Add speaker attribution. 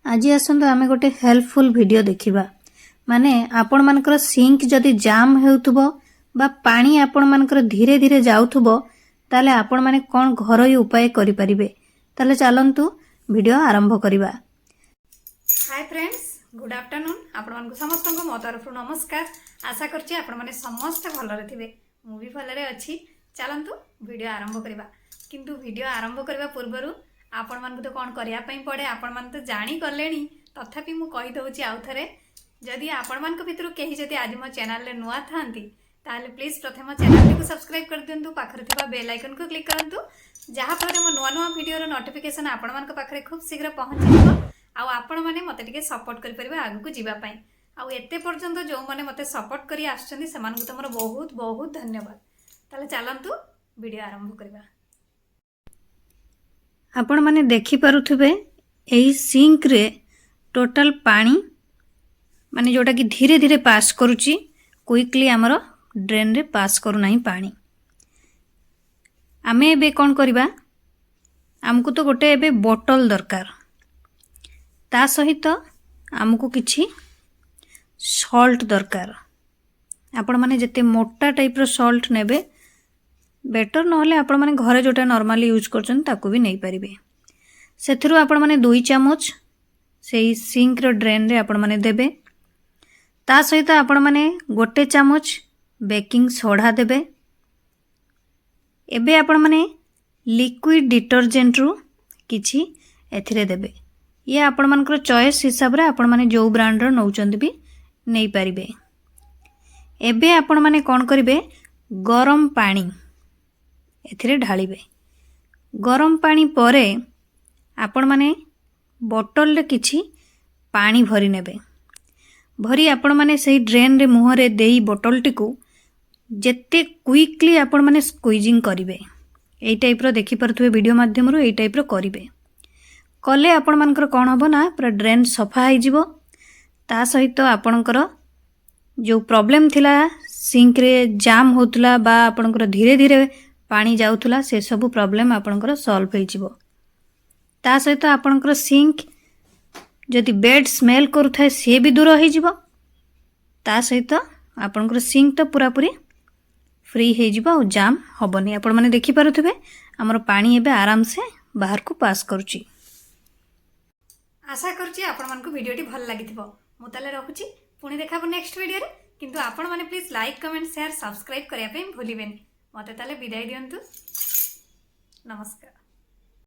Speaker 1: आज आसतु आमे गोटे हेल्पफुल वीडियो देखिबा। माने आपण मानकर सिंक जदि जाम हेउथबो बा पानी आपण मानकर धीरे धीरे जाउथबो ताले आपण माने कोन घरोई उपाय करि परिबे। ताले चलंतु वीडियो आरंभ करिबा।
Speaker 2: Hi friends, good afternoon. आपण मानकु समस्त को मो तरफ नमस्कार। आशा करछि आपण माने समस्त भलरे थिबे। मु भी भलरे अछि। चलंतु वीडियो आरंभ करिबा। किंतु वीडियो आरंभ करबा पूर्वरु आपण मानकु तो कोन करिया पई पड़े आपण मान तो जानि करलेनी। तथापि मु कहि दउछि आउ थरे, जदि आपण मान को भितरु केही जदि आज मो चैनल रे नुआ थांती ताले प्लीज प्रथम चैनल को सब्सक्राइब कर दियंतु। पाखरे थिबा बेल आइकन को क्लिक करंतु, जहा फले मो नुआ नुआ वीडियो रो नोटिफिकेशन आपण मान को पाखरे खूब शीघ्र पहुंची जिवो। आउ आपण माने मते टिके सपोर्ट करि परिबा आगु को जीवा पई। आउ एते पर्यंत जो माने मते सपोर्ट करी आछछन्ती समान को तमरो बहुत बहुत धन्यवाद। ताले चलंतु वीडियो आरंभ करिबा।
Speaker 1: आपण माने देखि पारुथबे एही सिंक रे टोटल पानी माने जोटा कि धीरे धीरे पास करूची, क्विकली हमरो ड्रेन रे पास करू नाही पानी। आमे एबे कोन करिबा, हमकु तो गोटे एबे बोतल दरकार, ता सहित हमकु किछि सॉल्ट दरकार। आपण माने जते मोटा टाइप रो सॉल्ट नेबे बेटर, नहले आपण माने घरे जोटा नॉर्मली यूज करछन ताकू भी नहीं परिबे। सेथिरु आपण माने 2 चम्मच सेही सिंक रो ड्रेन रे आपण माने देबे। ता सहित आपण माने 1 चम्मच बेकिंग सोडा देबे। एबे आपण माने लिक्विड डिटर्जेंट रु किछि एथिरे देबे। ये आपण मानकर चॉइस हिसाब रे आपण माने जो ब्रांड रो नौचंद भी नहीं परिबे। एबे आपण माने कोन करिबे, गरम पानी एथिरे ढालिबे। गरम पानी परे आपण माने बोतल रे किछि पानी भरी नेबे। भरी आपण माने सही ड्रेन रे मुह रे देई बोतल टिकु जेते क्विकली आपण माने स्क्वीजिंग करिवे। एई टाइप रो देखि परथुवे वीडियो माध्यम रो एई टाइप रो करिवे। कले आपण मानकर कोन हबो ना, पूरा ड्रेन सफा हो जिवो। ता सहित आपणकर जो प्रॉब्लम थिला सिंक रे जाम होतला बा आपणकर धीरे धीरे पानी जाउथला, से सब प्रॉब्लम आपणकर सॉल्व हो जिवो। ता सहित आपणकर सिंक जदि बेड स्मेल करूथाय से भी दूर हो जिवो। ता सहित आपणकर सिंक तो पूरा पूरी फ्री हो जिवो और जाम हबनी। आपण माने देखि पारुथबे हमर पानी एबे आराम से बाहर को पास करूची।
Speaker 2: आशा करछि आपण मानकु वीडियोटी भल लागिथिबो। मु ताले रखुची, पुणी देखाबो नेक्स्ट वीडियो रे। किंतु आपण माने please like comment share subscribe करिया पे भूलिबेनी। मते ताले विदाई दियंतु। नमस्कार।